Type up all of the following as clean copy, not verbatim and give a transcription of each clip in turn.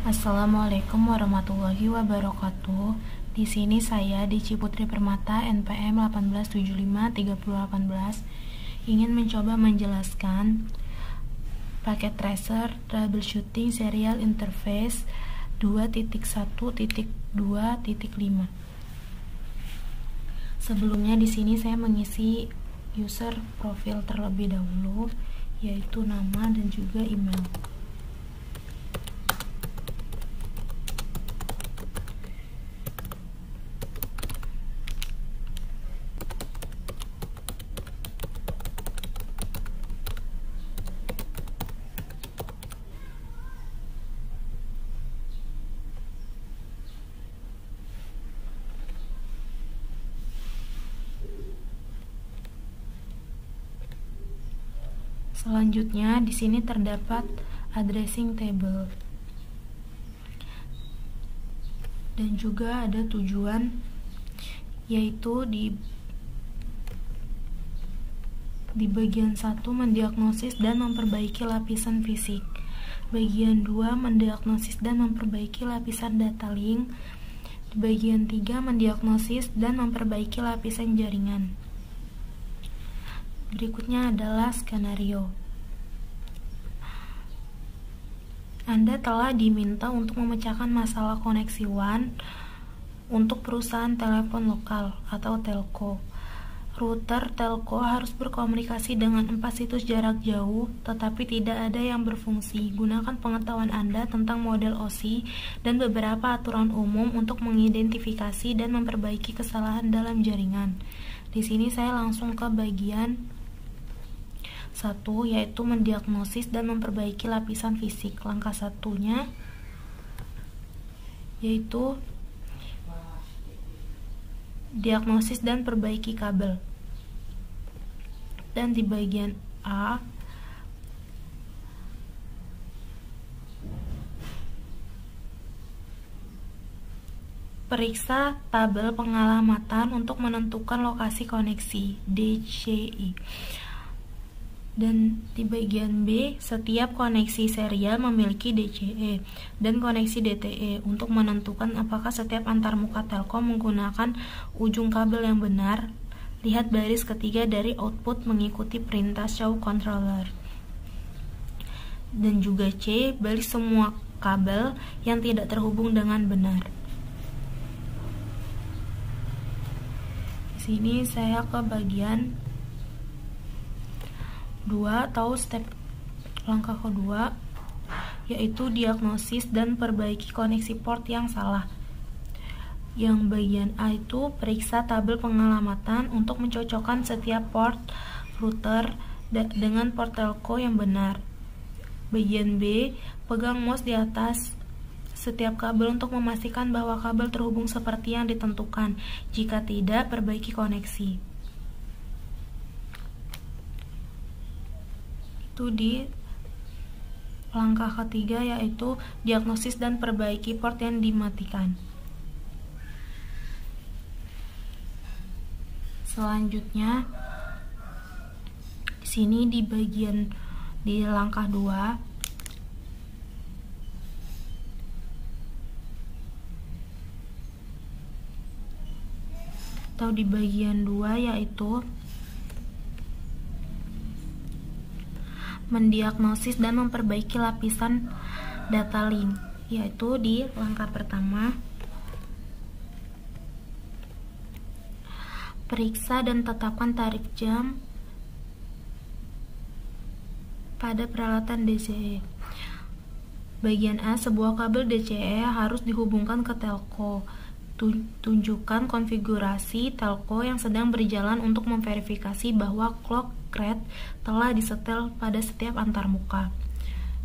Assalamualaikum warahmatullahi wabarakatuh. Di sini saya Dici Putri Permata NPM 18753018 ingin mencoba menjelaskan paket tracer troubleshooting serial interface 2.1.2.5. Sebelumnya di sini saya mengisi user profil terlebih dahulu, yaitu nama dan juga email. Selanjutnya, di sini terdapat addressing table dan juga ada tujuan, yaitu di bagian 1 mendiagnosis dan memperbaiki lapisan fisik, bagian 2 mendiagnosis dan memperbaiki lapisan data link, di bagian 3 mendiagnosis dan memperbaiki lapisan jaringan. Berikutnya adalah skenario. Anda telah diminta untuk memecahkan masalah koneksi WAN untuk perusahaan telepon lokal atau telco. Router telco harus berkomunikasi dengan 4 situs jarak jauh, tetapi tidak ada yang berfungsi. Gunakan pengetahuan Anda tentang model OSI dan beberapa aturan umum untuk mengidentifikasi dan memperbaiki kesalahan dalam jaringan. Di sini saya langsung ke bagian 1, yaitu mendiagnosis dan memperbaiki lapisan fisik. Langkah satunya yaitu diagnosis dan perbaiki kabel. Dan di bagian A, periksa tabel pengalamatan untuk menentukan lokasi koneksi DCI. Dan di bagian B, setiap koneksi serial memiliki DCE dan koneksi DTE untuk menentukan apakah setiap antarmuka telkom menggunakan ujung kabel yang benar. Lihat baris ketiga dari output mengikuti perintah show controller. Dan juga C, baris semua kabel yang tidak terhubung dengan benar. Di sini saya ke bagian 2 atau step langkah kedua, yaitu diagnosis dan perbaiki koneksi port yang salah. Yang bagian A itu periksa tabel pengalamatan untuk mencocokkan setiap port router dengan port telco yang benar. Bagian B, pegang mouse di atas setiap kabel untuk memastikan bahwa kabel terhubung seperti yang ditentukan. Jika tidak, perbaiki koneksi. Di langkah ketiga, yaitu diagnosis dan perbaiki port yang dimatikan. Selanjutnya di sini di langkah 2 atau di bagian 2, yaitu mendiagnosis dan memperbaiki lapisan data link, yaitu di langkah pertama, periksa dan tetapkan tarif jam pada peralatan DCE. Bagian A, sebuah kabel DCE harus dihubungkan ke telco. Tunjukkan konfigurasi telco yang sedang berjalan untuk memverifikasi bahwa clock rate telah disetel pada setiap antarmuka.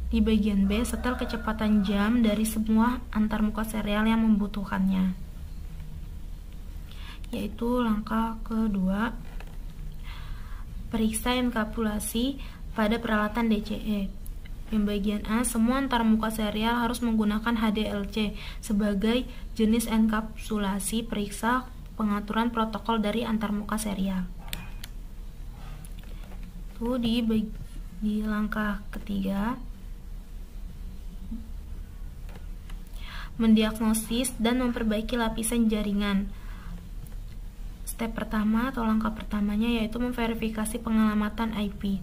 Di bagian B, setel kecepatan jam dari semua antarmuka serial yang membutuhkannya, yaitu langkah kedua, periksa enkapsulasi pada peralatan DCE. Yang bagian A, semua antarmuka serial harus menggunakan HDLC sebagai jenis enkapsulasi. Periksa pengaturan protokol dari antarmuka serial. Itu di langkah ketiga, mendiagnosis dan memperbaiki lapisan jaringan. Step pertama atau langkah pertamanya yaitu memverifikasi pengalamatan IP.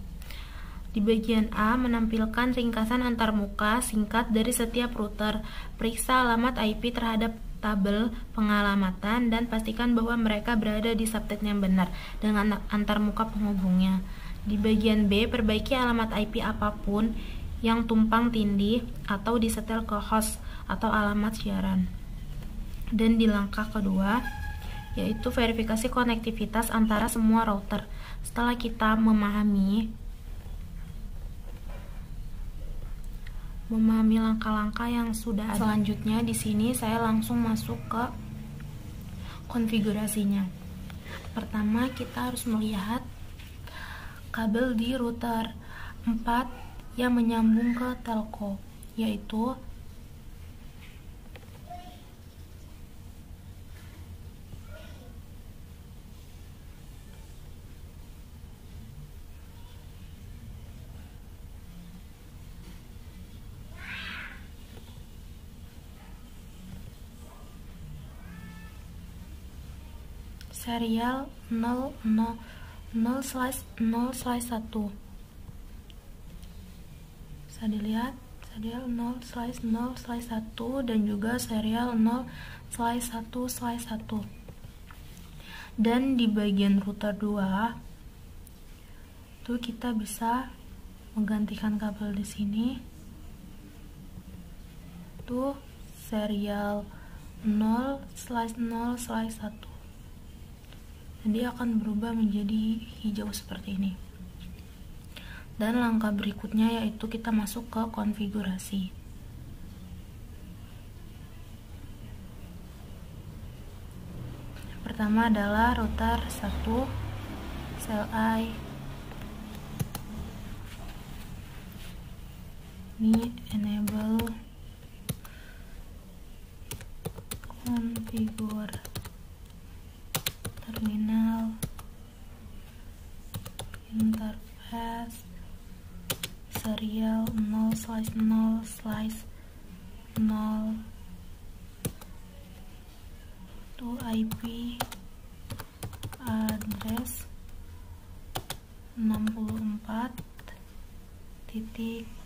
Di bagian A menampilkan ringkasan antarmuka singkat dari setiap router. Periksa alamat IP terhadap tabel pengalamatan dan pastikan bahwa mereka berada di subnet yang benar dengan antarmuka penghubungnya. Di bagian B, perbaiki alamat IP apapun yang tumpang tindih atau disetel ke host atau alamat siaran. Dan di langkah kedua, yaitu verifikasi konektivitas antara semua router. Setelah kita memahami langkah-langkah yang sudah ada. Selanjutnya di sini saya langsung masuk ke konfigurasinya. Pertama, kita harus melihat kabel di router 4 yang menyambung ke telco, yaitu serial 0/0/1. Bisa dilihat serial 0/0/1 dan juga serial 0/1/1. Dan di bagian router 2 tuh kita bisa menggantikan kabel di sini. Tuh serial 0/0/1. Dan dia akan berubah menjadi hijau seperti ini. Dan langkah berikutnya yaitu kita masuk ke konfigurasi. Pertama adalah router 1 CLI. Ini enable configure terminal interface serial 0/0/0 to IP address 64.1.34.18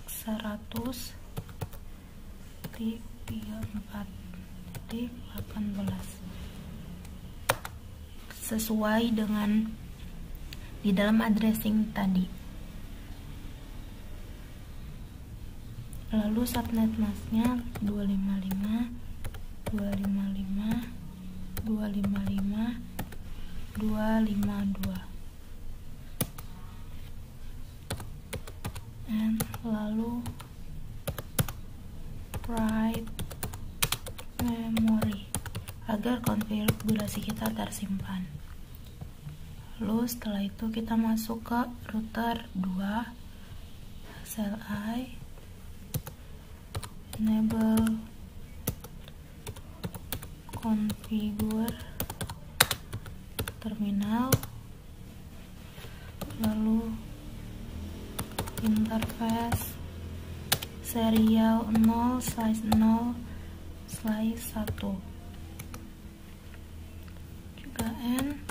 sesuai dengan di dalam addressing tadi. Lalu subnet masknya 255.255.255.252. And lalu write memory agar konfigurasi kita tersimpan. Lalu setelah itu kita masuk ke router 2 CLI, enable configure terminal, lalu interface serial 0/0/1 juga N,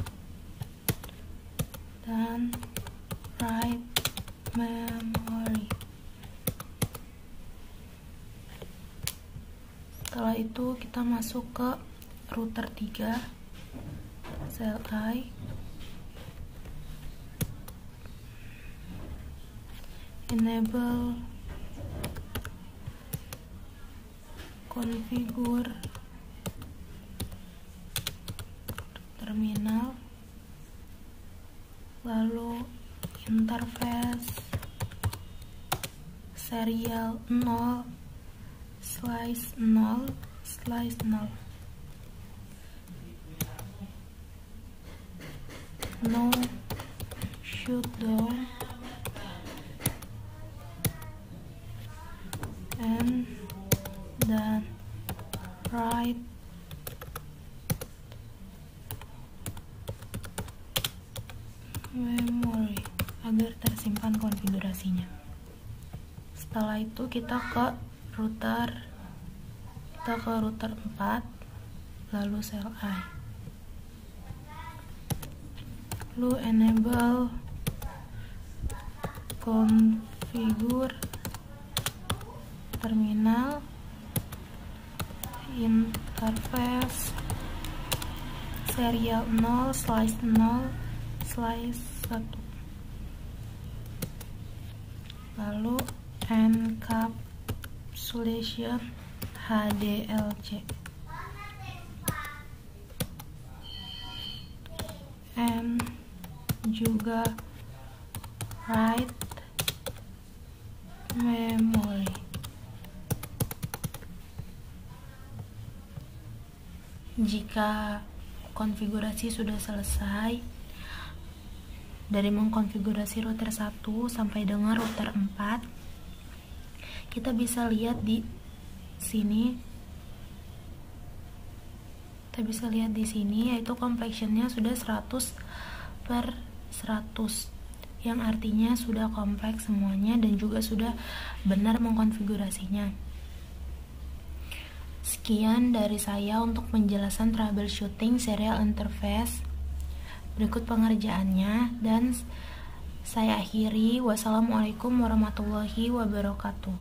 dan write memory. Setelah itu kita masuk ke router 3 CLI, enable configure terminal, lalu interface serial 0/0/0 no shutdown and dan write memory agar tersimpan konfigurasinya. Setelah itu kita ke router kita ke router 4, lalu CLI, lalu enable configure terminal interface serial 0/0/1, lalu encapsulation HDLC, and juga write memory. Jika konfigurasi sudah selesai, dari mengkonfigurasi router 1 sampai dengan router 4, kita bisa lihat di sini. Yaitu complexionnya sudah 100/100, yang artinya sudah kompleks semuanya dan juga sudah benar mengkonfigurasinya. Sekian dari saya untuk penjelasan troubleshooting serial interface. Berikut pengerjaannya dan saya akhiri. Wassalamualaikum warahmatullahi wabarakatuh.